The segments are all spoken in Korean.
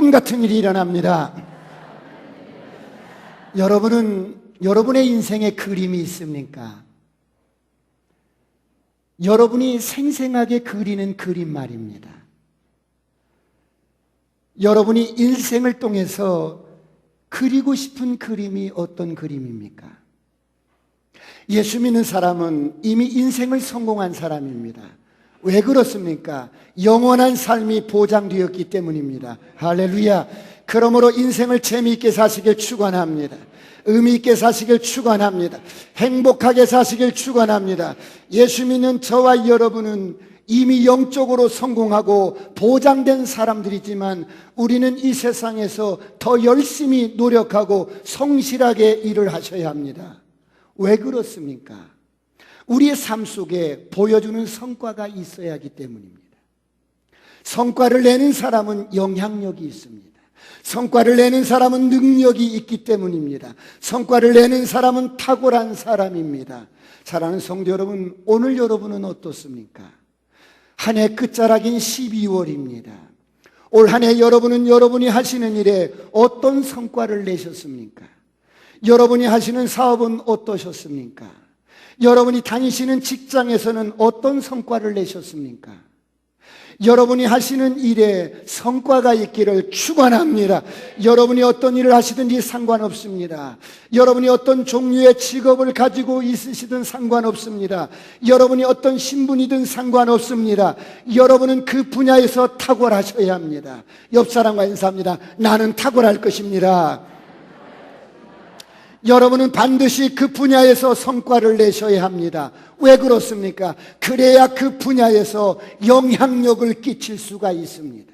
꿈 같은 일이 일어납니다. 여러분은 여러분의 인생에 그림이 있습니까? 여러분이 생생하게 그리는 그림 말입니다. 여러분이 인생을 통해서 그리고 싶은 그림이 어떤 그림입니까? 예수 믿는 사람은 이미 인생을 성공한 사람입니다. 왜 그렇습니까? 영원한 삶이 보장되었기 때문입니다. 할렐루야. 그러므로 인생을 재미있게 사시길 축원합니다. 의미 있게 사시길 축원합니다. 행복하게 사시길 축원합니다. 예수 믿는 저와 여러분은 이미 영적으로 성공하고 보장된 사람들이지만 우리는 이 세상에서 더 열심히 노력하고 성실하게 일을 하셔야 합니다. 왜 그렇습니까? 우리의 삶 속에 보여주는 성과가 있어야 하기 때문입니다. 성과를 내는 사람은 영향력이 있습니다. 성과를 내는 사람은 능력이 있기 때문입니다. 성과를 내는 사람은 탁월한 사람입니다. 사랑하는 성도 여러분, 오늘 여러분은 어떻습니까? 한 해 끝자락인 12월입니다. 올 한 해 여러분은 여러분이 하시는 일에 어떤 성과를 내셨습니까? 여러분이 하시는 사업은 어떠셨습니까? 여러분이 다니시는 직장에서는 어떤 성과를 내셨습니까? 여러분이 하시는 일에 성과가 있기를 축원합니다. 여러분이 어떤 일을 하시든지 상관없습니다. 여러분이 어떤 종류의 직업을 가지고 있으시든 상관없습니다. 여러분이 어떤 신분이든 상관없습니다. 여러분은 그 분야에서 탁월하셔야 합니다. 옆 사람과 인사합니다. 나는 탁월할 것입니다. 여러분은 반드시 그 분야에서 성과를 내셔야 합니다. 왜 그렇습니까? 그래야 그 분야에서 영향력을 끼칠 수가 있습니다.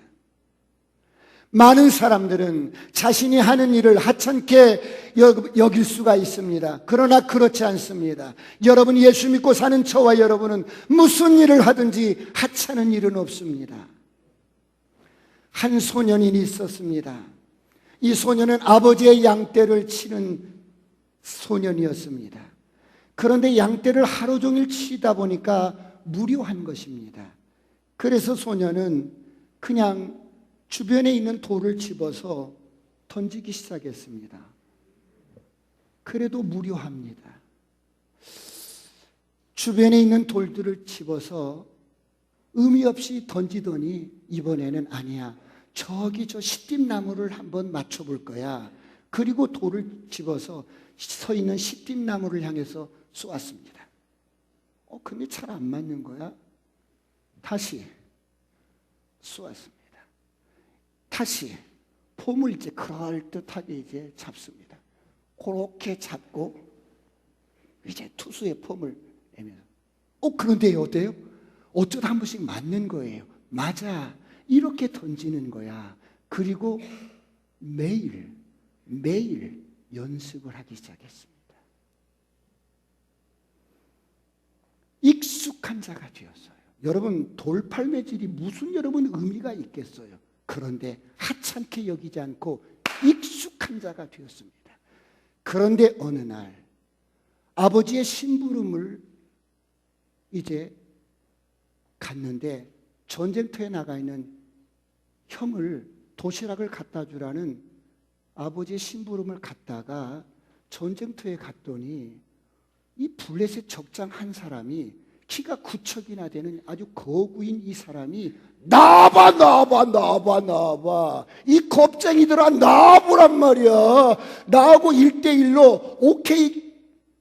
많은 사람들은 자신이 하는 일을 하찮게 여길 수가 있습니다. 그러나 그렇지 않습니다. 여러분이 예수 믿고 사는 저와 여러분은 무슨 일을 하든지 하찮은 일은 없습니다. 한 소년이 있었습니다. 이 소년은 아버지의 양떼를 치는 소년이었습니다. 그런데 양떼를 하루 종일 치다 보니까 무료한 것입니다. 그래서 소년은 그냥 주변에 있는 돌을 집어서 던지기 시작했습니다. 그래도 무료합니다. 주변에 있는 돌들을 집어서 의미 없이 던지더니 이번에는 아니야. 저기 저 시띠나무를 한번 맞춰볼 거야. 그리고 돌을 집어서 서 있는 시띠나무를 향해서 쏘았습니다. 근데 잘 안 맞는 거야. 다시 쏘았습니다. 다시 폼을 이제 그럴듯하게 이제 잡습니다. 그렇게 잡고 이제 투수의 폼을 내면서 그런데 어때요? 어쩌다 한 번씩 맞는 거예요. 맞아. 이렇게 던지는 거야. 그리고 매일 연습을 하기 시작했습니다. 익숙한 자가 되었어요. 여러분, 돌팔매질이 무슨 여러분 의미가 있겠어요? 그런데 하찮게 여기지 않고 익숙한 자가 되었습니다. 그런데 어느 날 아버지의 심부름을 이제 갔는데 전쟁터에 나가 있는 형을 도시락을 갖다 주라는 아버지의 심부름을 갔다가 전쟁터에 갔더니 이 블레셋 적장 한 사람이 키가 9척이나 되는 아주 거구인 이 사람이 나봐 이 겁쟁이들아 나보란 말이야. 나하고 1대1로 오케이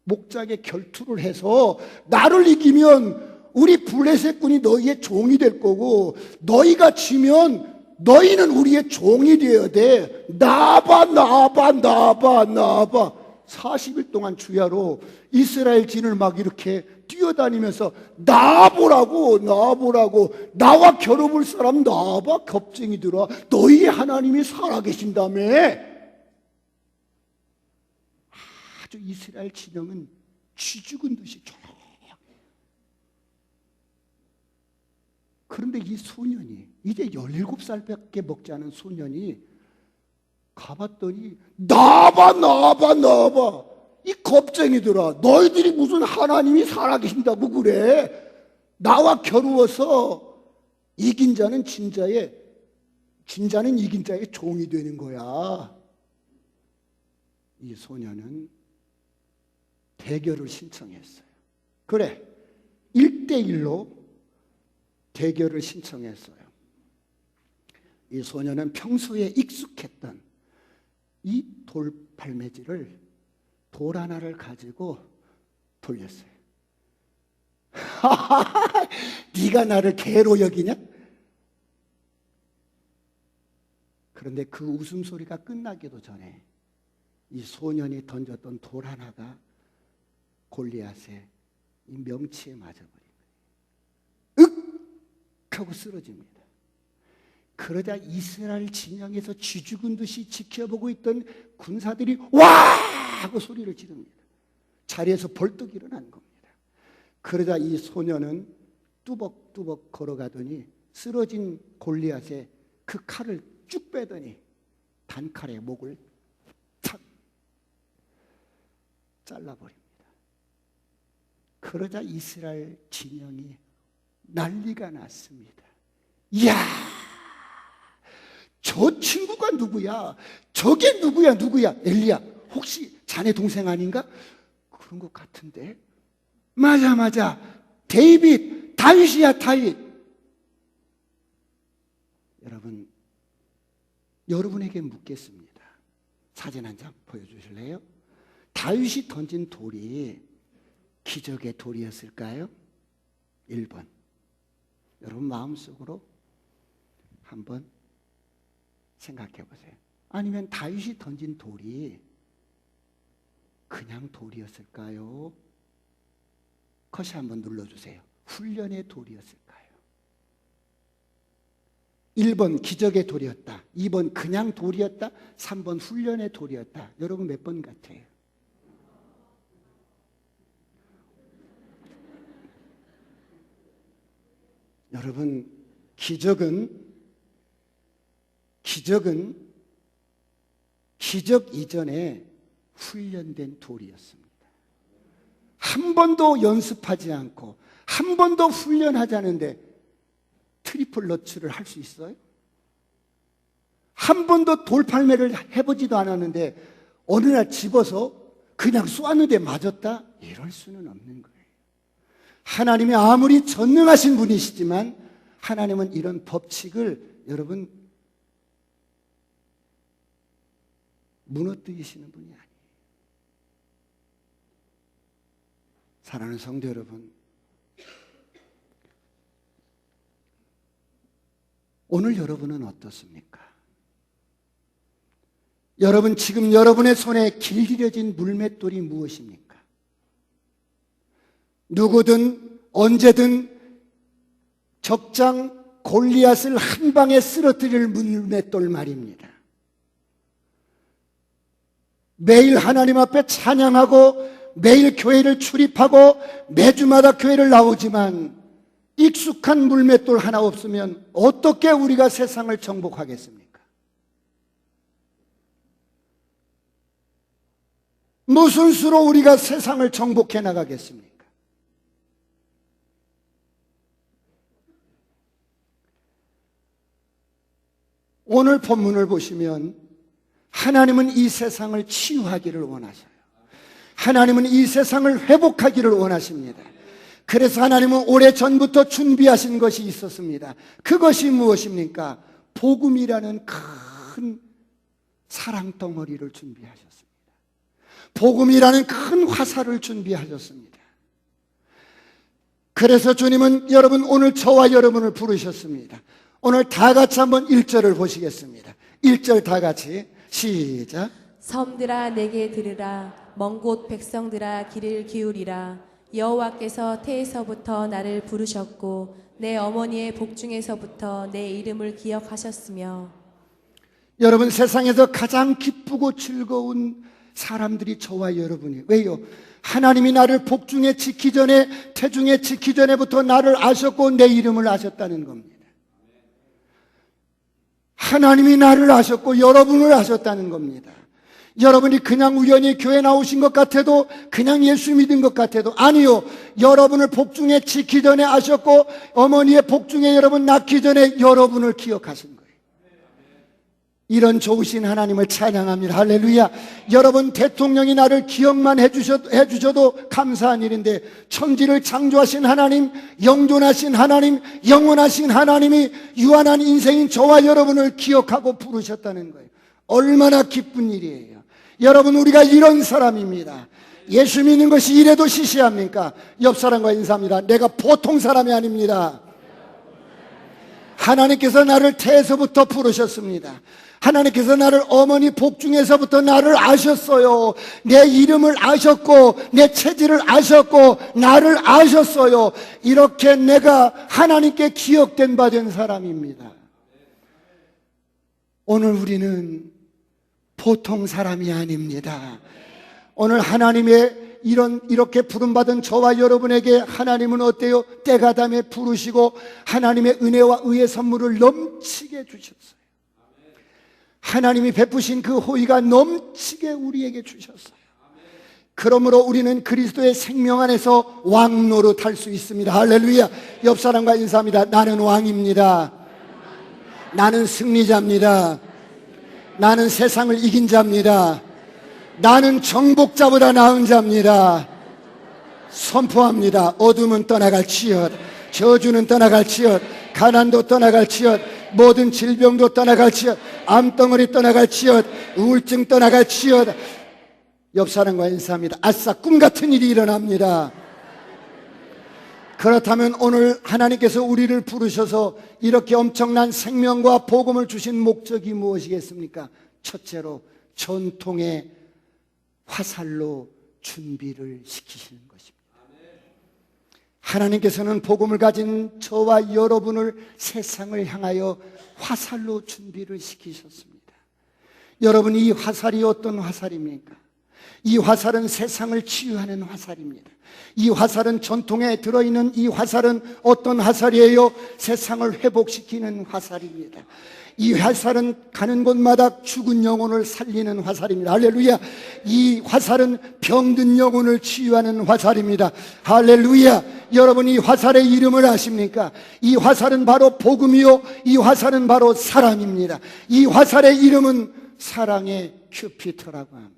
목장에 결투를 해서 나를 이기면 우리 블레셋군이 너희의 종이 될 거고 너희가 지면 너희는 우리의 종이 되어야 돼. 나봐 40일 동안 주야로 이스라엘 진을 막 이렇게 뛰어다니면서 나보라고 나와 겨뤄볼 사람 나봐 겁쟁이들아. 너희의 하나님이 살아계신다며. 아주 이스라엘 진영은 쥐죽은 듯이 조용히. 그런데 이 소년이 이제 17살밖에 먹지 않은 소년이 가봤더니 나봐 이 겁쟁이들아, 너희들이 무슨 하나님이 살아계신다고 그래. 나와 겨루어서 이긴 자는 진 자의 진 자는 이긴 자의 종이 되는 거야. 이 소녀는 대결을 신청했어요. 그래, 1대1로 대결을 신청했어요. 이 소녀는 평소에 익숙했던 이 돌팔매질을 돌 하나를 가지고 돌렸어요. 네가 나를 개로 여기냐? 그런데 그 웃음소리가 끝나기도 전에 이 소년이 던졌던 돌 하나가 골리앗의 이 명치에 맞아버린 거예요. 윽! 하고 쓰러집니다. 그러자 이스라엘 진영에서 쥐 죽은 듯이 지켜보고 있던 군사들이 와! 하고 소리를 지릅니다. 자리에서 벌떡 일어난 겁니다. 그러자 이 소년은 뚜벅뚜벅 걸어가더니 쓰러진 골리앗의 그 칼을 쭉 빼더니 단칼에 목을 탁 잘라버립니다. 그러자 이스라엘 진영이 난리가 났습니다. 이야! 저 친구가 누구야? 저게 누구야? 엘리야, 혹시 자네 동생 아닌가? 그런 것 같은데. 맞아. 다윗이야, 다윗. 여러분에게 묻겠습니다. 사진 한 장 보여주실래요? 다윗이 던진 돌이 기적의 돌이었을까요? 1번. 여러분 마음속으로 한번 생각해 보세요. 아니면 다윗이 던진 돌이 그냥 돌이었을까요? 컷이 한번 눌러주세요. 훈련의 돌이었을까요? 1번 기적의 돌이었다. 2번 그냥 돌이었다. 3번 훈련의 돌이었다. 여러분 몇 번 같아요? 여러분 기적은 기적 이전에 훈련된 돌이었습니다. 한 번도 연습하지 않고 한 번도 훈련하지 않은데 트리플 러츠를 할 수 있어요? 한 번도 돌팔매를 해보지도 않았는데 어느 날 집어서 그냥 쏘았는데 맞았다? 이럴 수는 없는 거예요. 하나님이 아무리 전능하신 분이시지만 하나님은 이런 법칙을 여러분 무너뜨리시는 분이 아니에요. 사랑하는 성도 여러분, 오늘 여러분은 어떻습니까? 여러분 지금 여러분의 손에 길들여진 물맷돌이 무엇입니까? 누구든 언제든 적장 골리앗을 한 방에 쓰러뜨릴 물맷돌 말입니다. 매일 하나님 앞에 찬양하고 매일 교회를 출입하고 매주마다 교회를 나오지만 익숙한 물맷돌 하나 없으면 어떻게 우리가 세상을 정복하겠습니까? 무슨 수로 우리가 세상을 정복해 나가겠습니까? 오늘 본문을 보시면 하나님은 이 세상을 치유하기를 원하셔요. 하나님은 이 세상을 회복하기를 원하십니다. 그래서 하나님은 오래전부터 준비하신 것이 있었습니다. 그것이 무엇입니까? 복음이라는 큰 사랑덩어리를 준비하셨습니다. 복음이라는 큰 화살을 준비하셨습니다. 그래서 주님은 여러분 오늘 저와 여러분을 부르셨습니다. 오늘 다 같이 한번 1절을 보시겠습니다. 1절 다 같이 시작. 섬들아 내게 들으라. 먼 곳 백성들아 귀를 기울이라. 여호와께서 태에서부터 나를 부르셨고 내 어머니의 복중에서부터 내 이름을 기억하셨으며. 여러분 세상에서 가장 기쁘고 즐거운 사람들이 저와 여러분이 왜요? 하나님이 나를 복중에 지기 전에 태중에 지기 전에부터 나를 아셨고 내 이름을 아셨다는 겁니다. 하나님이 나를 아셨고 여러분을 아셨다는 겁니다. 여러분이 그냥 우연히 교회 나오신 것 같아도 그냥 예수 믿은 것 같아도 아니요. 여러분을 복중에 지기 전에 아셨고 어머니의 복중에 여러분 낳기 전에 여러분을 기억하신 거예요. 이런 좋으신 하나님을 찬양합니다. 할렐루야. 여러분, 대통령이 나를 기억만 해주셔도 감사한 일인데, 천지를 창조하신 하나님, 영존하신 하나님, 영원하신 하나님이 유한한 인생인 저와 여러분을 기억하고 부르셨다는 거예요. 얼마나 기쁜 일이에요. 여러분, 우리가 이런 사람입니다. 예수 믿는 것이 이래도 시시합니까? 옆 사람과 인사합니다. 내가 보통 사람이 아닙니다. 하나님께서 나를 태에서부터 부르셨습니다. 하나님께서 나를 어머니 복중에서부터 나를 아셨어요. 내 이름을 아셨고 내 체질을 아셨고 나를 아셨어요. 이렇게 내가 하나님께 기억된 바 된 사람입니다. 오늘 우리는 보통 사람이 아닙니다. 오늘 하나님의 이렇게 부름받은 저와 여러분에게 하나님은 어때요? 때가담에 부르시고 하나님의 은혜와 의의 선물을 넘치게 주셨어요. 하나님이 베푸신 그 호의가 넘치게 우리에게 주셨어요. 그러므로 우리는 그리스도의 생명 안에서 왕 노릇할 수 있습니다. 할렐루야. 옆 사람과 인사합니다. 나는 왕입니다. 나는 승리자입니다. 나는 세상을 이긴 자입니다. 나는 정복자보다 나은 자입니다. 선포합니다. 어둠은 떠나갈지어다. 저주는 떠나갈지어다. 가난도 떠나갈지어다. 모든 질병도 떠나갈지어다. 암덩어리 떠나갈지어다. 우울증 떠나갈지어다. 옆 사람과 인사합니다. 아싸, 꿈같은 일이 일어납니다. 그렇다면 오늘 하나님께서 우리를 부르셔서 이렇게 엄청난 생명과 복음을 주신 목적이 무엇이겠습니까? 첫째로 전통의 화살로 준비를 시키시는 것입니다. 하나님께서는 복음을 가진 저와 여러분을 세상을 향하여 화살로 준비를 시키셨습니다. 여러분, 이 화살이 어떤 화살입니까? 이 화살은 세상을 치유하는 화살입니다. 이 화살은, 전통에 들어있는 이 화살은 어떤 화살이에요? 세상을 회복시키는 화살입니다. 이 화살은 가는 곳마다 죽은 영혼을 살리는 화살입니다. 할렐루야. 이 화살은 병든 영혼을 치유하는 화살입니다. 할렐루야. 여러분, 이 화살의 이름을 아십니까? 이 화살은 바로 복음이요, 이 화살은 바로 사랑입니다. 이 화살의 이름은 사랑의 큐피터라고 합니다.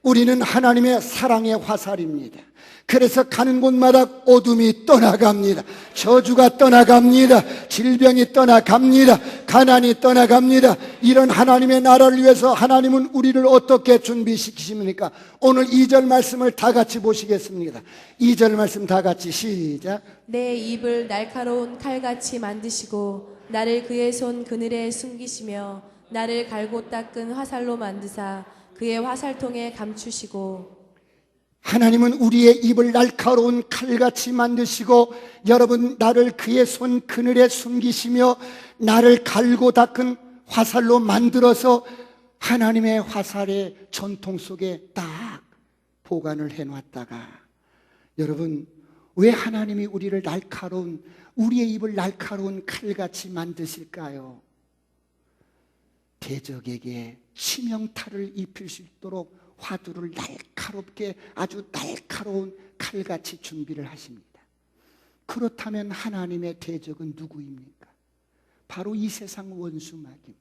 우리는 하나님의 사랑의 화살입니다. 그래서 가는 곳마다 어둠이 떠나갑니다. 저주가 떠나갑니다. 질병이 떠나갑니다. 가난이 떠나갑니다. 이런 하나님의 나라를 위해서 하나님은 우리를 어떻게 준비시키십니까? 오늘 2절 말씀을 다 같이 보시겠습니다. 2절 말씀 다 같이 시작. 내 입을 날카로운 칼같이 만드시고 나를 그의 손 그늘에 숨기시며 나를 갈고 닦은 화살로 만드사 그의 화살통에 감추시고. 하나님은 우리의 입을 날카로운 칼같이 만드시고, 여러분, 나를 그의 손 그늘에 숨기시며 나를 갈고 닦은 화살로 만들어서 하나님의 화살의 전통 속에 딱 보관을 해놨다가, 여러분, 왜 하나님이 우리의 입을 날카로운 칼같이 만드실까요? 대적에게 치명타를 입힐 수 있도록 화두를 날카롭게, 아주 날카로운 칼같이 준비를 하십니다. 그렇다면 하나님의 대적은 누구입니까? 바로 이 세상 원수마귀입니다.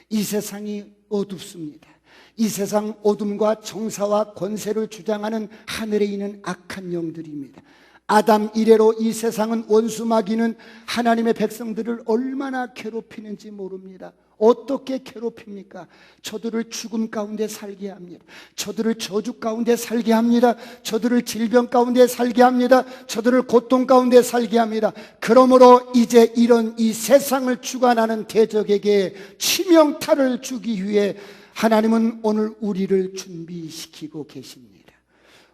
이 세상이 어둡습니다. 이 세상 어둠과 정사와 권세를 주장하는 하늘에 있는 악한 영들입니다. 아담 이래로 이 세상은, 원수마귀는 하나님의 백성들을 얼마나 괴롭히는지 모릅니다. 어떻게 괴롭힙니까? 저들을 죽음 가운데 살게 합니다. 저들을 저주 가운데 살게 합니다. 저들을 질병 가운데 살게 합니다. 저들을 고통 가운데 살게 합니다. 그러므로 이제 이런 이 세상을 주관하는 대적에게 치명타를 주기 위해 하나님은 오늘 우리를 준비시키고 계십니다.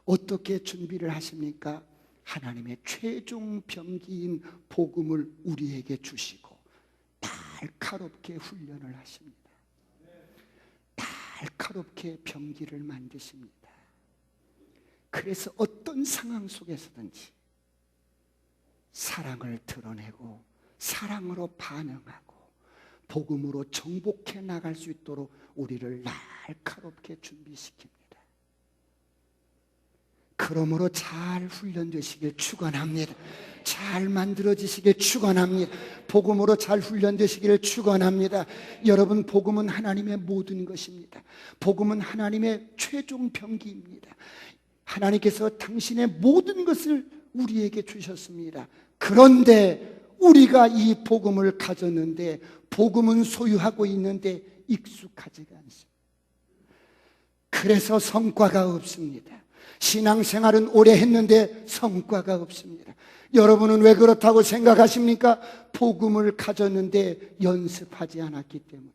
어떻게 준비를 하십니까? 하나님의 최종 병기인 복음을 우리에게 주시고 날카롭게 훈련을 하십니다. 날카롭게 병기를 만드십니다. 그래서 어떤 상황 속에서든지 사랑을 드러내고 사랑으로 반응하고 복음으로 정복해 나갈 수 있도록 우리를 날카롭게 준비시킵니다. 그러므로 잘 훈련되시길 축원합니다. 잘 만들어지시길 축원합니다. 복음으로 잘 훈련되시기를 축원합니다. 여러분, 복음은 하나님의 모든 것입니다. 복음은 하나님의 최종 병기입니다. 하나님께서 당신의 모든 것을 우리에게 주셨습니다. 그런데 우리가 이 복음을 가졌는데, 복음은 소유하고 있는데 익숙하지가 않습니다. 그래서 성과가 없습니다. 신앙생활은 오래 했는데 성과가 없습니다. 여러분은 왜 그렇다고 생각하십니까? 복음을 가졌는데 연습하지 않았기 때문,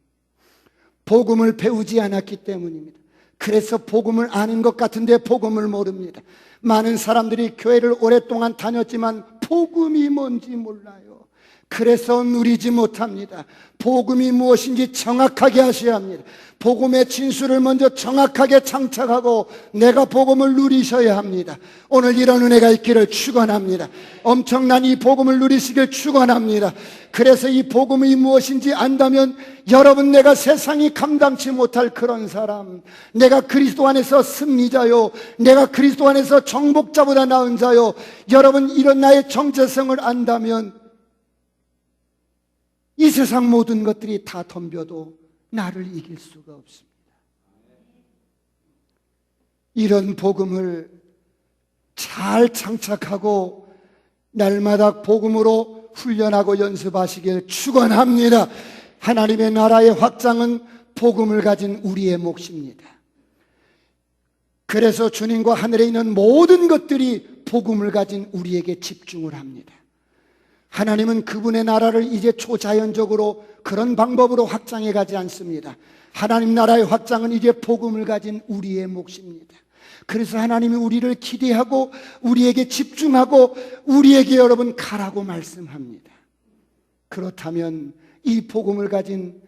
복음을 배우지 않았기 때문입니다. 그래서 복음을 아는 것 같은데 복음을 모릅니다. 많은 사람들이 교회를 오랫동안 다녔지만 복음이 뭔지 몰라요. 그래서 누리지 못합니다. 복음이 무엇인지 정확하게 하셔야 합니다. 복음의 진수를 먼저 정확하게 장착하고 내가 복음을 누리셔야 합니다. 오늘 이런 은혜가 있기를 축원합니다. 엄청난 이 복음을 누리시길 축원합니다. 그래서 이 복음이 무엇인지 안다면 여러분, 내가 세상이 감당치 못할 그런 사람, 내가 그리스도 안에서 승리자요, 내가 그리스도 안에서 정복자보다 나은 자요, 여러분, 이런 나의 정체성을 안다면 이 세상 모든 것들이 다 덤벼도 나를 이길 수가 없습니다. 이런 복음을 잘 장착하고 날마다 복음으로 훈련하고 연습하시길 축원합니다. 하나님의 나라의 확장은 복음을 가진 우리의 몫입니다. 그래서 주님과 하늘에 있는 모든 것들이 복음을 가진 우리에게 집중을 합니다. 하나님은 그분의 나라를 이제 초자연적으로 그런 방법으로 확장해 가지 않습니다. 하나님 나라의 확장은 이제 복음을 가진 우리의 몫입니다. 그래서 하나님이 우리를 기대하고 우리에게 집중하고 우리에게 여러분 가라고 말씀합니다. 그렇다면 이 복음을 가진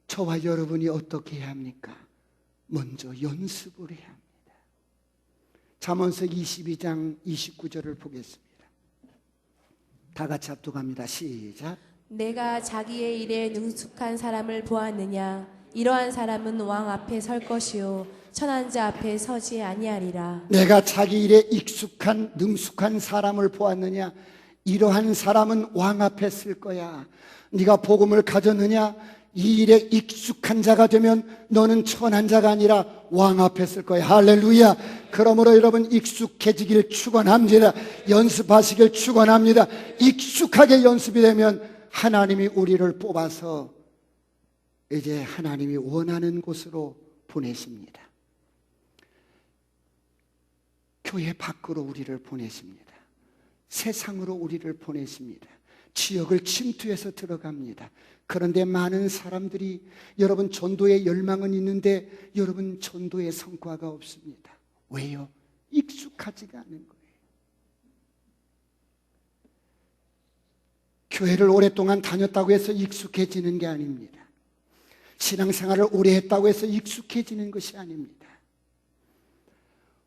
저와 여러분이 어떻게 해야 합니까? 먼저 연습을 해야 합니다. 잠언서 22장 29절을 보겠습니다. 다 같이 합독합니다. 시작. 내가 자기의 일에 능숙한 사람을 보았느냐? 이러한 사람은 왕 앞에 설 것이요 천한 자 앞에 서지 아니하리라. 내가 자기 일에 익숙한 능숙한 사람을 보았느냐? 이러한 사람은 왕 앞에 쓸 거야. 네가 복음을 가졌느냐? 이 일에 익숙한 자가 되면 너는 천한 자가 아니라 왕 앞에 쓸 거야. 할렐루야. 그러므로 여러분, 익숙해지길 축원합니다. 연습하시길 축원합니다. 익숙하게 연습이 되면 하나님이 우리를 뽑아서 이제 하나님이 원하는 곳으로 보내십니다. 교회 밖으로 우리를 보내십니다. 세상으로 우리를 보내십니다. 지역을 침투해서 들어갑니다. 그런데 많은 사람들이 여러분 전도의 열망은 있는데 여러분 전도의 성과가 없습니다. 왜요? 익숙하지가 않은 거예요. 교회를 오랫동안 다녔다고 해서 익숙해지는 게 아닙니다. 신앙생활을 오래 했다고 해서 익숙해지는 것이 아닙니다.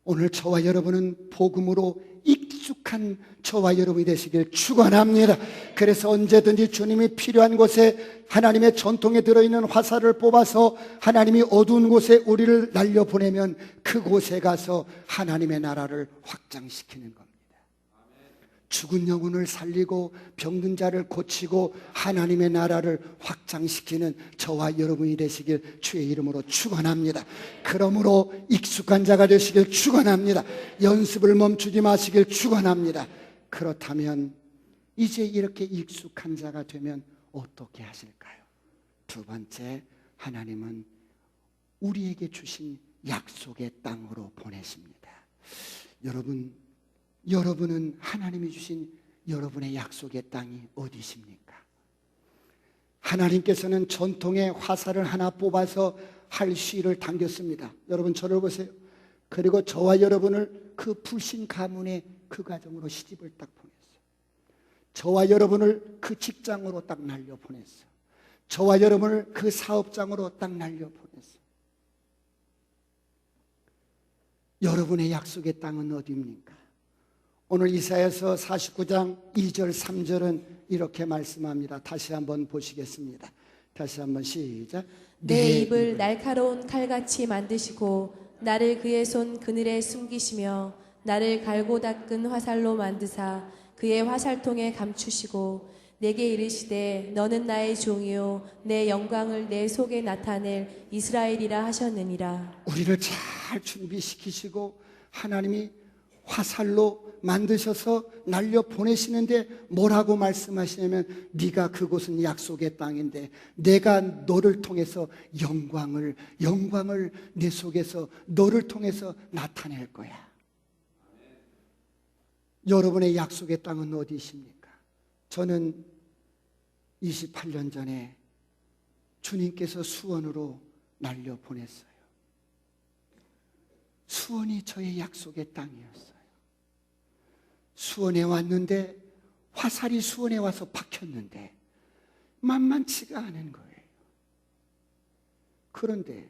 오늘 저와 여러분은 복음으로 익숙한 저와 여러분이 되시길 축원합니다. 그래서 언제든지 주님이 필요한 곳에 하나님의 전통에 들어있는 화살을 뽑아서 하나님이 어두운 곳에 우리를 날려보내면 그곳에 가서 하나님의 나라를 확장시키는 겁니다. 죽은 영혼을 살리고 병든 자를 고치고 하나님의 나라를 확장시키는 저와 여러분이 되시길 주의 이름으로 축원합니다. 그러므로 익숙한 자가 되시길 축원합니다. 연습을 멈추지 마시길 축원합니다. 그렇다면 이제 이렇게 익숙한 자가 되면 어떻게 하실까요? 두 번째, 하나님은 우리에게 주신 약속의 땅으로 보내십니다. 여러분은 하나님이 주신 여러분의 약속의 땅이 어디십니까? 하나님께서는 전통의 화살을 하나 뽑아서 할 시를 당겼습니다. 여러분 저를 보세요. 그리고 저와 여러분을 그 불신 가문의 그 가정으로 시집을 딱 보냈어요. 저와 여러분을 그 직장으로 딱 날려보냈어요. 저와 여러분을 그 사업장으로 딱 날려보냈어요. 여러분의 약속의 땅은 어디입니까? 오늘 이사야서 49장 2절 3절은 이렇게 말씀합니다. 다시 한번 보시겠습니다. 다시 한번 시작. 내 입을 날카로운 칼같이 만드시고 나를 그의 손 그늘에 숨기시며 나를 갈고 닦은 화살로 만드사 그의 화살통에 감추시고 내게 이르시되 너는 나의 종이요 내 영광을 내 속에 나타낼 이스라엘이라 하셨느니라. 우리를 잘 준비시키시고 하나님이 화살로 만드셔서 날려 보내시는데 뭐라고 말씀하시냐면 네가 그곳은 약속의 땅인데 내가 너를 통해서 영광을 내 속에서 너를 통해서 나타낼 거야. 여러분의 약속의 땅은 어디십니까? 저는 28년 전에 주님께서 수원으로 날려 보냈어요. 수원이 저의 약속의 땅이었어요. 수원에 왔는데 화살이 수원에 와서 박혔는데 만만치가 않은 거예요. 그런데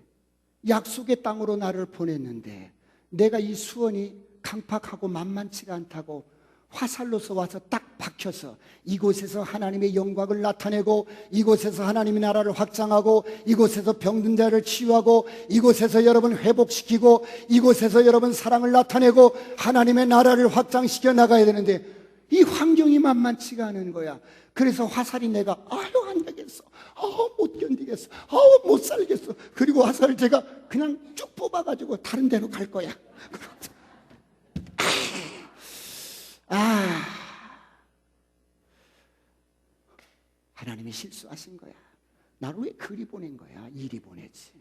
약속의 땅으로 나를 보냈는데 내가 이 수원이 강팍하고 만만치가 않다고 화살로서 와서 딱 박혀서 이곳에서 하나님의 영광을 나타내고 이곳에서 하나님의 나라를 확장하고 이곳에서 병든 자를 치유하고 이곳에서 여러분 회복시키고 이곳에서 여러분 사랑을 나타내고 하나님의 나라를 확장시켜 나가야 되는데 이 환경이 만만치가 않은 거야. 그래서 화살이 내가 아유 안 되겠어, 못 견디겠어, 못 살겠어. 그리고 화살을 제가 그냥 쭉 뽑아가지고 다른 데로 갈 거야. 하나님이 실수하신 거야. 나를 왜 그리 보낸 거야? 이리 보내지.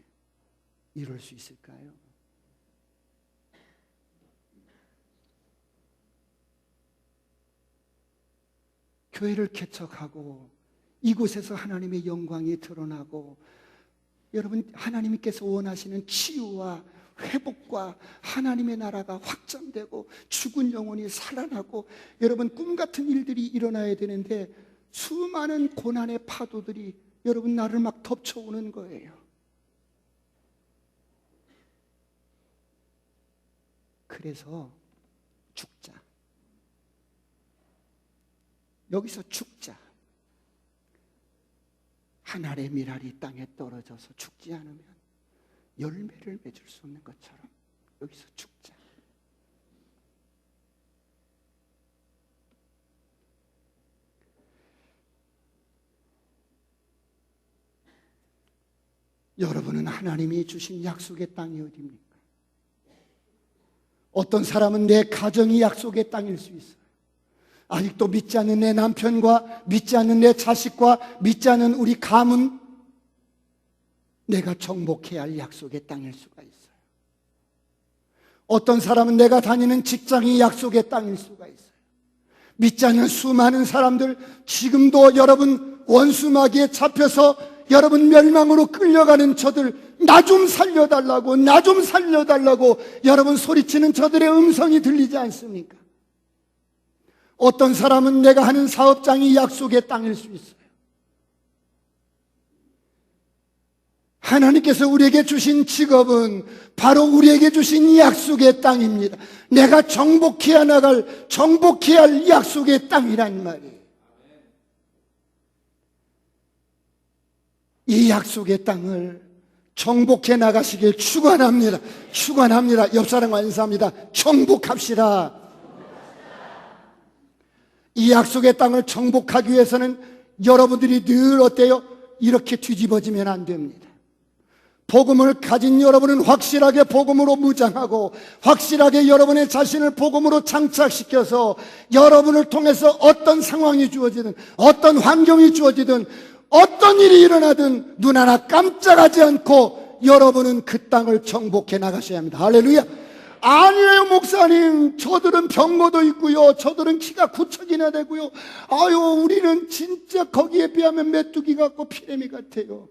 이럴 수 있을까요? 교회를 개척하고 이곳에서 하나님의 영광이 드러나고 여러분 하나님께서 원하시는 치유와 회복과 하나님의 나라가 확장되고 죽은 영혼이 살아나고 여러분 꿈같은 일들이 일어나야 되는데 수많은 고난의 파도들이 여러분 나를 막 덮쳐오는 거예요. 그래서 죽자. 여기서 죽자. 한 알의 밀알이 땅에 떨어져서 죽지 않으면 열매를 맺을 수 없는 것처럼 여기서 죽자. 여러분은 하나님이 주신 약속의 땅이 어디입니까? 어떤 사람은 내 가정이 약속의 땅일 수 있어요. 아직도 믿지 않는 내 남편과 믿지 않는 내 자식과 믿지 않는 우리 가문, 내가 정복해야 할 약속의 땅일 수가 있어요. 어떤 사람은 내가 다니는 직장이 약속의 땅일 수가 있어요. 믿지 않는 수많은 사람들, 지금도 여러분 원수마귀에 잡혀서 여러분 멸망으로 끌려가는 저들, 나 좀 살려달라고, 나 좀 살려달라고 여러분 소리치는 저들의 음성이 들리지 않습니까? 어떤 사람은 내가 하는 사업장이 약속의 땅일 수 있어요. 하나님께서 우리에게 주신 직업은 바로 우리에게 주신 약속의 땅입니다. 내가 정복해야 할 약속의 땅이란 말이에요. 이 약속의 땅을 정복해 나가시길 축원합니다. 축원합니다. 옆 사람과 인사합니다. 정복합시다. 이 약속의 땅을 정복하기 위해서는 여러분들이 늘 어때요? 이렇게 뒤집어지면 안 됩니다. 복음을 가진 여러분은 확실하게 복음으로 무장하고 확실하게 여러분의 자신을 복음으로 장착시켜서 여러분을 통해서 어떤 상황이 주어지든 어떤 환경이 주어지든 어떤 일이 일어나든 눈 하나 깜짝하지 않고 여러분은 그 땅을 정복해 나가셔야 합니다. 할렐루야. 아니에요 목사님, 저들은 병고도 있고요, 저들은 키가 9척이나 되고요, 아유 우리는 진짜 거기에 비하면 메뚜기 같고 피레미 같아요.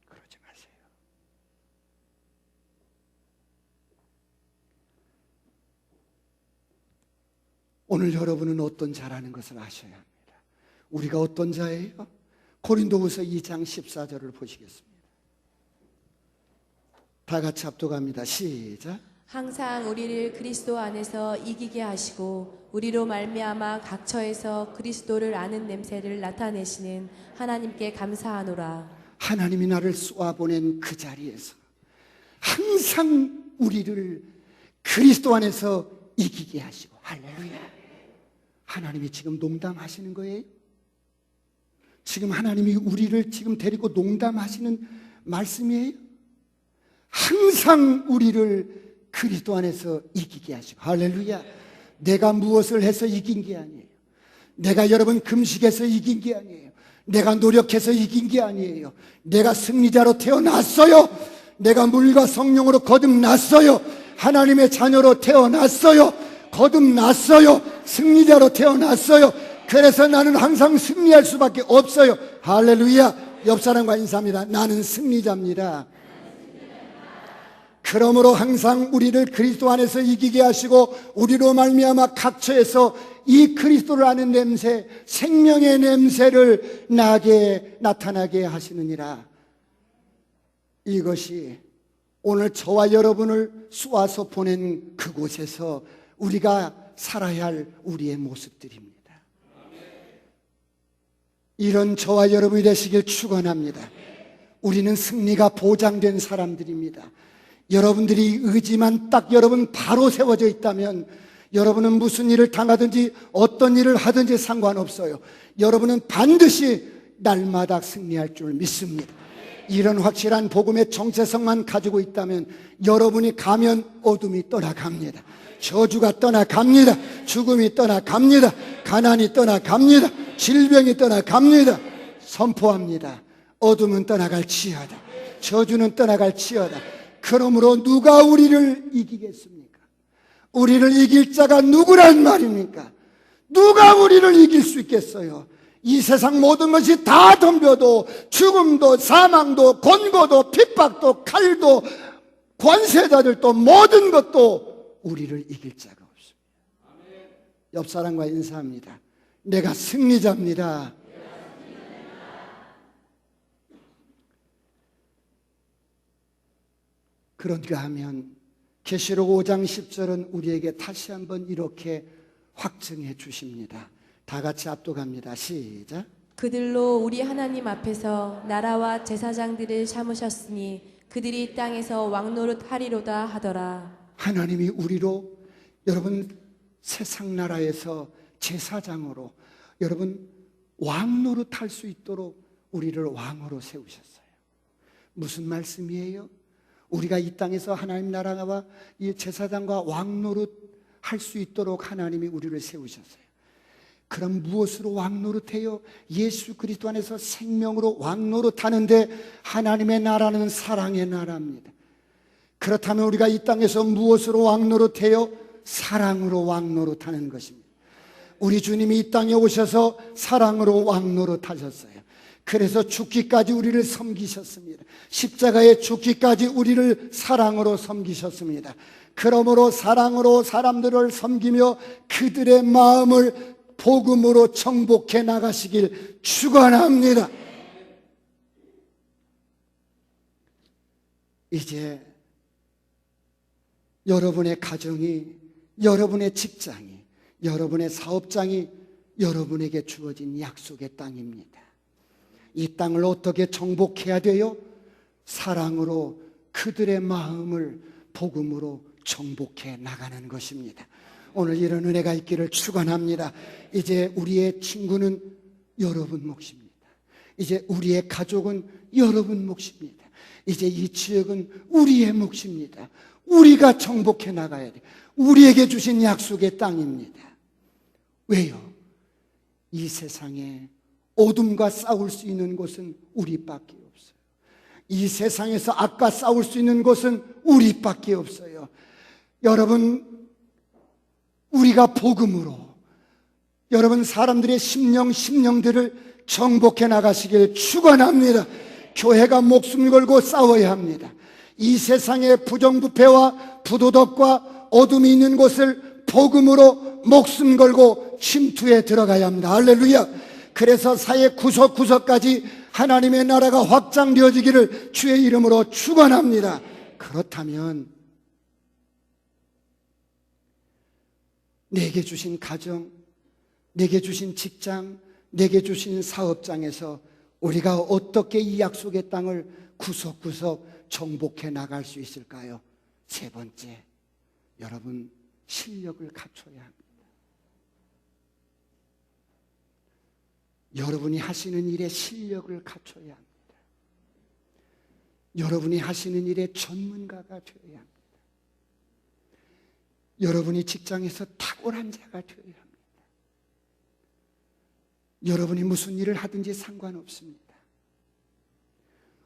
그러지 마세요. 오늘 여러분은 어떤 자라는 것을 아셔야 합니다. 우리가 어떤 자예요? 고린도후서 2장 14절을 보시겠습니다. 다 같이 합독합니다. 시작. 항상 우리를 그리스도 안에서 이기게 하시고 우리로 말미암아 각처에서 그리스도를 아는 냄새를 나타내시는 하나님께 감사하노라. 하나님이 나를 쏘아보낸 그 자리에서 항상 우리를 그리스도 안에서 이기게 하시고. 할렐루야. 하나님이 지금 농담하시는 거예요? 지금 하나님이 우리를 지금 데리고 농담하시는 말씀이에요? 항상 우리를 그리스도 안에서 이기게 하시고. 할렐루야. 내가 무엇을 해서 이긴 게 아니에요. 내가 여러분 금식해서 이긴 게 아니에요. 내가 노력해서 이긴 게 아니에요. 내가 승리자로 태어났어요. 내가 물과 성령으로 거듭났어요. 하나님의 자녀로 태어났어요. 거듭났어요. 승리자로 태어났어요. 그래서 나는 항상 승리할 수밖에 없어요. 할렐루야. 옆 사람과 인사합니다. 나는 승리자입니다. 그러므로 항상 우리를 그리스도 안에서 이기게 하시고 우리로 말미암아 각처에서 이 그리스도를 아는 냄새, 생명의 냄새를 나타나게 하시느니라. 이것이 오늘 저와 여러분을 쏘아서 보낸 그곳에서 우리가 살아야 할 우리의 모습들입니다. 이런 저와 여러분이 되시길 축원합니다. 우리는 승리가 보장된 사람들입니다. 여러분들이 의지만 딱 여러분 바로 세워져 있다면 여러분은 무슨 일을 당하든지 어떤 일을 하든지 상관없어요. 여러분은 반드시 날마다 승리할 줄 믿습니다. 이런 확실한 복음의 정체성만 가지고 있다면 여러분이 가면 어둠이 떠나갑니다. 저주가 떠나갑니다. 죽음이 떠나갑니다. 가난이 떠나갑니다. 질병이 떠나갑니다. 선포합니다. 어둠은 떠나갈지어다. 저주는 떠나갈지어다. 그러므로 누가 우리를 이기겠습니까? 우리를 이길 자가 누구란 말입니까? 누가 우리를 이길 수 있겠어요? 이 세상 모든 것이 다 덤벼도 죽음도 사망도 권고도 핍박도 칼도 권세자들도 모든 것도 우리를 이길 자가 없습니다. 옆 사람과 인사합니다. 내가 승리자입니다. 그런가 하면 계시록 5장 10절은 우리에게 다시 한번 이렇게 확증해 주십니다. 다 같이 압도갑니다. 시작. 그들로 우리 하나님 앞에서 나라와 제사장들을 삼으셨으니 그들이 땅에서 왕노릇 하리로다 하더라. 하나님이 우리로 여러분 세상 나라에서 제사장으로 여러분 왕노릇 할 수 있도록 우리를 왕으로 세우셨어요. 무슨 말씀이에요? 우리가 이 땅에서 하나님 나라와 이 제사장과 왕노릇 할 수 있도록 하나님이 우리를 세우셨어요. 그럼 무엇으로 왕노릇해요? 예수 그리스도 안에서 생명으로 왕노릇하는데 하나님의 나라는 사랑의 나라입니다. 그렇다면 우리가 이 땅에서 무엇으로 왕노릇해요? 사랑으로 왕노릇하는 것입니다. 우리 주님이 이 땅에 오셔서 사랑으로 왕노릇하셨어요. 그래서 죽기까지 우리를 섬기셨습니다. 십자가에 죽기까지 우리를 사랑으로 섬기셨습니다. 그러므로 사랑으로 사람들을 섬기며 그들의 마음을 복음으로 정복해 나가시길 축원합니다. 이제 여러분의 가정이, 여러분의 직장이, 여러분의 사업장이 여러분에게 주어진 약속의 땅입니다. 이 땅을 어떻게 정복해야 돼요? 사랑으로 그들의 마음을 복음으로 정복해 나가는 것입니다. 오늘 이런 은혜가 있기를 축원합니다. 이제 우리의 친구는 여러분 몫입니다. 이제 우리의 가족은 여러분 몫입니다. 이제 이 지역은 우리의 몫입니다. 우리가 정복해 나가야 돼요. 우리에게 주신 약속의 땅입니다. 왜요? 이 세상에 어둠과 싸울 수 있는 곳은 우리밖에 없어요. 이 세상에서 악과 싸울 수 있는 곳은 우리밖에 없어요. 여러분, 우리가 복음으로 여러분 사람들의 심령들을 정복해 나가시길 축원합니다. 교회가 목숨 걸고 싸워야 합니다. 이 세상의 부정부패와 부도덕과 어둠이 있는 곳을 복음으로 목숨 걸고 침투해 들어가야 합니다. 할렐루야. 그래서 사회 구석구석까지 하나님의 나라가 확장되어지기를 주의 이름으로 축원합니다. 그렇다면 내게 주신 가정, 내게 주신 직장, 내게 주신 사업장에서 우리가 어떻게 이 약속의 땅을 구석구석 정복해 나갈 수 있을까요? 세 번째, 여러분 실력을 갖춰야 합니다. 여러분이 하시는 일에 실력을 갖춰야 합니다. 여러분이 하시는 일에 전문가가 되어야 합니다. 여러분이 직장에서 탁월한 자가 되어야 합니다. 여러분이 무슨 일을 하든지 상관없습니다.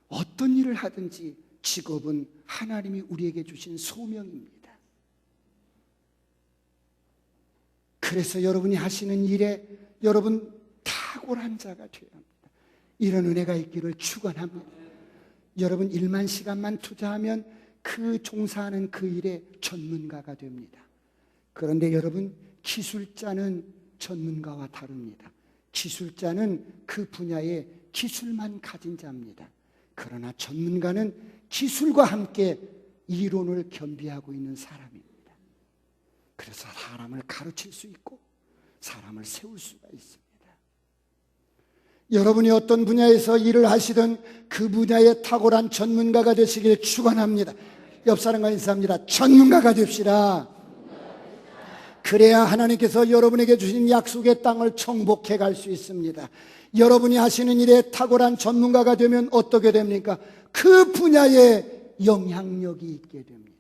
어떤 일을 하든지 직업은 하나님이 우리에게 주신 소명입니다. 그래서 여러분이 하시는 일에 여러분 탁월한 자가 되어야 합니다. 이런 은혜가 있기를 축원합니다. 여러분 일만 시간만 투자하면 그 종사하는 그 일의 전문가가 됩니다. 그런데 여러분 기술자는 전문가와 다릅니다. 기술자는 그 분야의 기술만 가진 자입니다. 그러나 전문가는 기술과 함께 이론을 겸비하고 있는 사람입니다. 그래서 사람을 가르칠 수 있고 사람을 세울 수가 있습니다. 여러분이 어떤 분야에서 일을 하시든 그 분야의 탁월한 전문가가 되시기를 축원합니다. 옆 사람과 인사합니다. 전문가가 됩시다. 그래야 하나님께서 여러분에게 주신 약속의 땅을 정복해 갈 수 있습니다. 여러분이 하시는 일에 탁월한 전문가가 되면 어떻게 됩니까? 그 분야에 영향력이 있게 됩니다.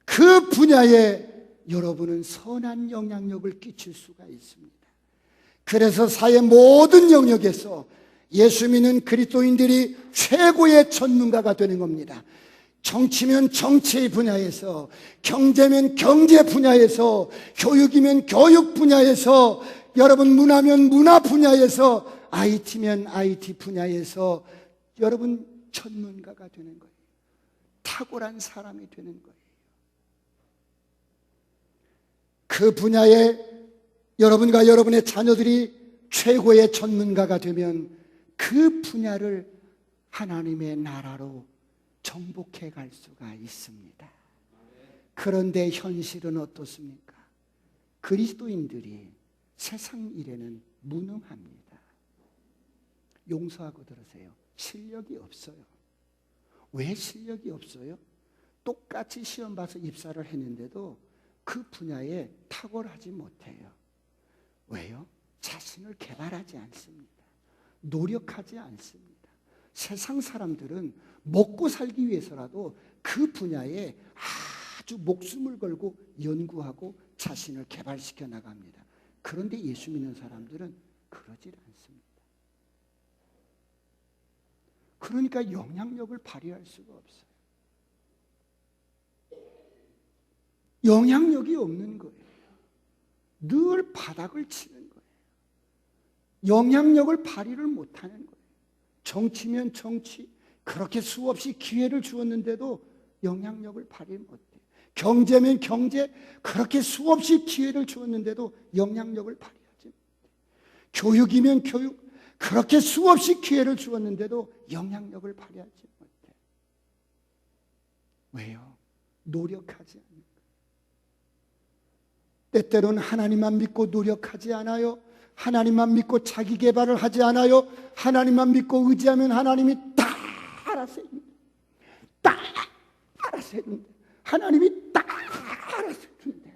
그 분야에 여러분은 선한 영향력을 끼칠 수가 있습니다. 그래서 사회 모든 영역에서 예수 믿는 그리스도인들이 최고의 전문가가 되는 겁니다. 정치면 정치의 분야에서, 경제면 경제 분야에서, 교육이면 교육 분야에서, 여러분 문화면 문화 분야에서, IT면 IT 분야에서 여러분 전문가가 되는 거예요. 탁월한 사람이 되는 거예요. 그 분야에 여러분과 여러분의 자녀들이 최고의 전문가가 되면 그 분야를 하나님의 나라로 정복해 갈 수가 있습니다. 그런데 현실은 어떻습니까? 그리스도인들이 세상 일에는 무능합니다. 용서하고 들으세요. 실력이 없어요. 왜 실력이 없어요? 똑같이 시험 봐서 입사를 했는데도 그 분야에 탁월하지 못해요. 왜요? 자신을 개발하지 않습니다. 노력하지 않습니다. 세상 사람들은 먹고 살기 위해서라도 그 분야에 아주 목숨을 걸고 연구하고 자신을 개발시켜 나갑니다. 그런데 예수 믿는 사람들은 그러질 않습니다. 그러니까 영향력을 발휘할 수가 없어요. 영향력이 없는 거예요. 늘 바닥을 치는 거예요. 영향력을 발휘를 못하는 거예요. 정치면 정치, 그렇게 수없이 기회를 주었는데도 영향력을 발휘 못해요. 경제면 경제, 그렇게 수없이 기회를 주었는데도 영향력을 발휘하지 못해요. 교육이면 교육, 그렇게 수없이 기회를 주었는데도 영향력을 발휘하지 못해요. 왜요? 노력하지 않는 거예요. 때때로는 하나님만 믿고 노력하지 않아요. 하나님만 믿고 자기 개발을 하지 않아요. 하나님만 믿고 의지하면 하나님이 다 알아서 해줍니다. 다 알아서 해줍니다. 하나님이 다 알아서 해줍니다.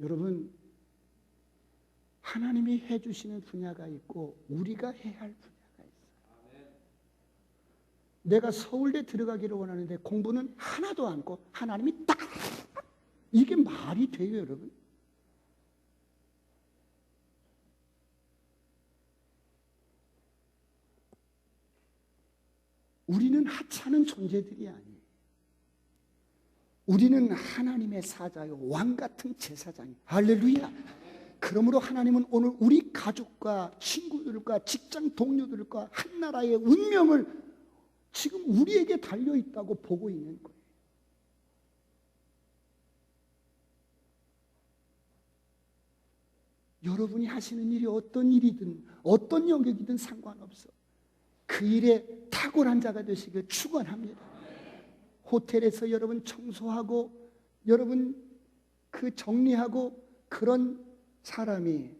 여러분, 하나님이 해주시는 분야가 있고 우리가 해야 할 분야가 있어요. 내가 서울대 들어가기를 원하는데 공부는 하나도 않고 하나님이 딱, 이게 말이 돼요, 여러분? 우리는 하찮은 존재들이 아니에요. 우리는 하나님의 사자요, 왕 같은 제사장이에요. 할렐루야. 그러므로 하나님은 오늘 우리 가족과 친구들과 직장 동료들과 한 나라의 운명을 지금 우리에게 달려있다고 보고 있는 거예요. 여러분이 하시는 일이 어떤 일이든 어떤 영역이든 상관없어. 그 일에 탁월한 자가 되시길 축원합니다. 호텔에서 여러분 청소하고 여러분 그 정리하고 그런 사람이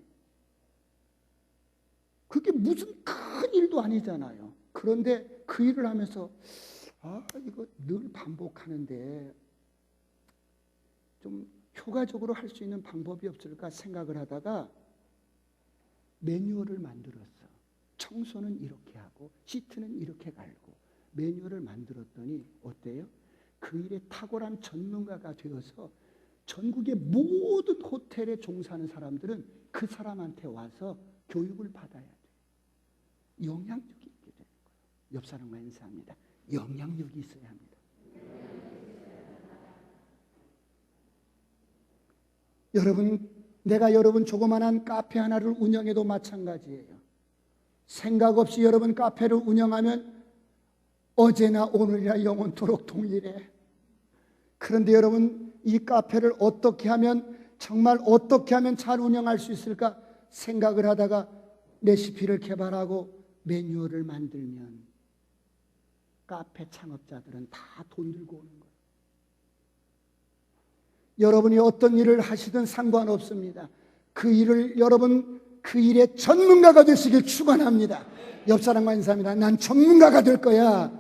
그게 무슨 큰 일도 아니잖아요. 그런데 그 일을 하면서 이거 늘 반복하는데 좀 효과적으로 할 수 있는 방법이 없을까 생각을 하다가 매뉴얼을 만들었어. 청소는 이렇게 하고 시트는 이렇게 갈고 매뉴얼을 만들었더니 어때요? 그 일에 탁월한 전문가가 되어서 전국의 모든 호텔에 종사하는 사람들은 그 사람한테 와서 교육을 받아야 돼. 영향력이 있게 되는 거예요. 옆 사람과 인사합니다. 영향력이 있어야 합니다. 내가 여러분 조그만한 카페 하나를 운영해도 마찬가지예요. 생각 없이 여러분 카페를 운영하면 어제나 오늘이나 영원토록 동일해. 그런데 여러분 이 카페를 정말 어떻게 하면 잘 운영할 수 있을까 생각을 하다가 레시피를 개발하고 매뉴얼을 만들면 카페 창업자들은 다 돈 들고 오는 거예요. 여러분이 어떤 일을 하시든 상관없습니다. 그 일의 전문가가 되시길 축원합니다. 옆 사람과 인사합니다. 난 전문가가 될 거야.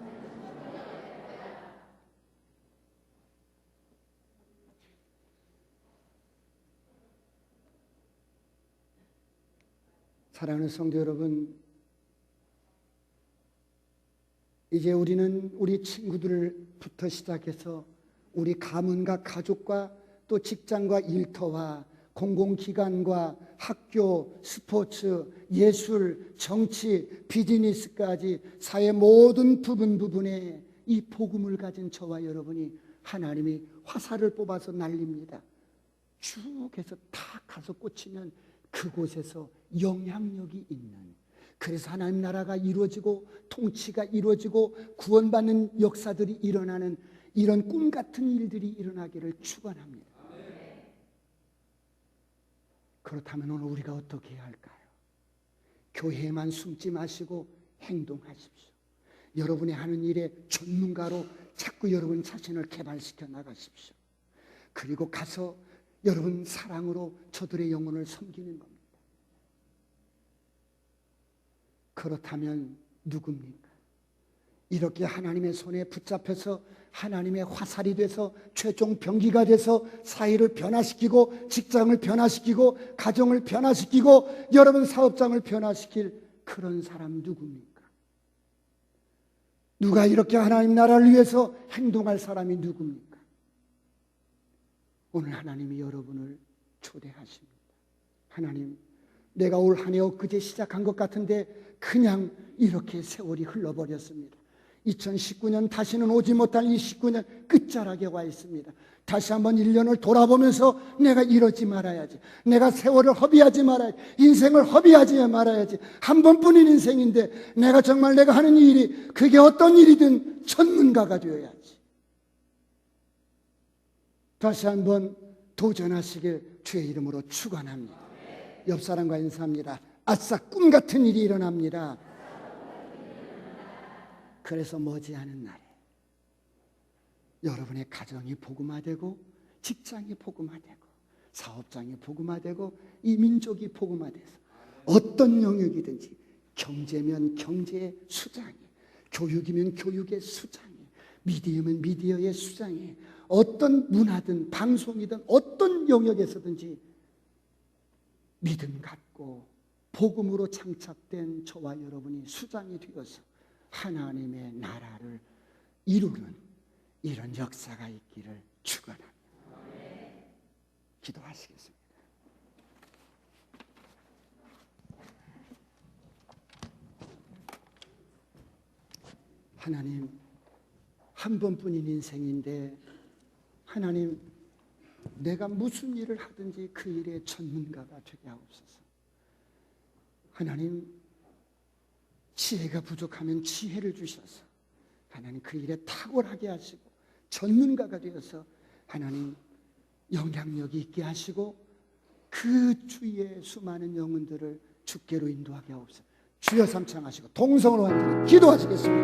사랑하는 성도 여러분, 이제 우리는 우리 친구들부터 시작해서 우리 가문과 가족과 또 직장과 일터와 공공기관과 학교, 스포츠, 예술, 정치, 비즈니스까지 사회 모든 부분에 이 복음을 가진 저와 여러분이 하나님이 화살을 뽑아서 날립니다. 쭉 해서 탁 가서 꽂히면 그곳에서 영향력이 있는, 그래서 하나님 나라가 이루어지고 통치가 이루어지고 구원받는 역사들이 일어나는 이런 꿈 같은 일들이 일어나기를 축원합니다. 그렇다면 오늘 우리가 어떻게 해야 할까요? 교회에만 숨지 마시고 행동하십시오. 여러분이 하는 일의 전문가로 자꾸 여러분 자신을 개발시켜 나가십시오. 그리고 가서 여러분 사랑으로 저들의 영혼을 섬기는 겁니다. 그렇다면 누굽니까? 이렇게 하나님의 손에 붙잡혀서 하나님의 화살이 돼서 최종 병기가 돼서 사회를 변화시키고 직장을 변화시키고 가정을 변화시키고 여러분 사업장을 변화시킬 그런 사람 누굽니까? 누가 이렇게 하나님 나라를 위해서 행동할 사람이 누굽니까? 오늘 하나님이 여러분을 초대하십니다. 하나님, 내가 올 한 해 엊그제 시작한 것 같은데 그냥 이렇게 세월이 흘러버렸습니다. 2019년 다시는 오지 못할 이 19년 끝자락에 와 있습니다. 다시 한번 1년을 돌아보면서 내가 이러지 말아야지, 내가 세월을 허비하지 말아야지, 인생을 허비하지 말아야지. 한 번뿐인 인생인데 내가 정말 내가 하는 일이 그게 어떤 일이든 전문가가 되어야지. 다시 한번 도전하시길 주의 이름으로 축원합니다. 옆 사람과 인사합니다. 아싸, 꿈 같은 일이 일어납니다. 그래서 머지않은 날에 여러분의 가정이 복음화되고 직장이 복음화되고 사업장이 복음화되고 이 민족이 복음화돼서 어떤 영역이든지 경제면 경제의 수장이, 교육이면 교육의 수장이, 미디어면 미디어의 수장이, 어떤 문화든 방송이든 어떤 영역에서든지 믿음 갖고 복음으로 장착된 저와 여러분이 수장이 되어서 하나님의 나라를 이루는 이런 역사가 있기를 축원합니다. 기도하시겠습니다. 하나님, 한 번뿐인 인생인데 하나님, 내가 무슨 일을 하든지 그 일의 전문가가 되게 하옵소서. 하나님, 지혜가 부족하면 지혜를 주셔서 하나님 그 일에 탁월하게 하시고 전문가가 되어서 하나님 영향력이 있게 하시고 그 주위의 수많은 영혼들을 주께로 인도하게 하옵소서. 주여 삼창하시고 동성으로 완전히 기도하시겠습니다.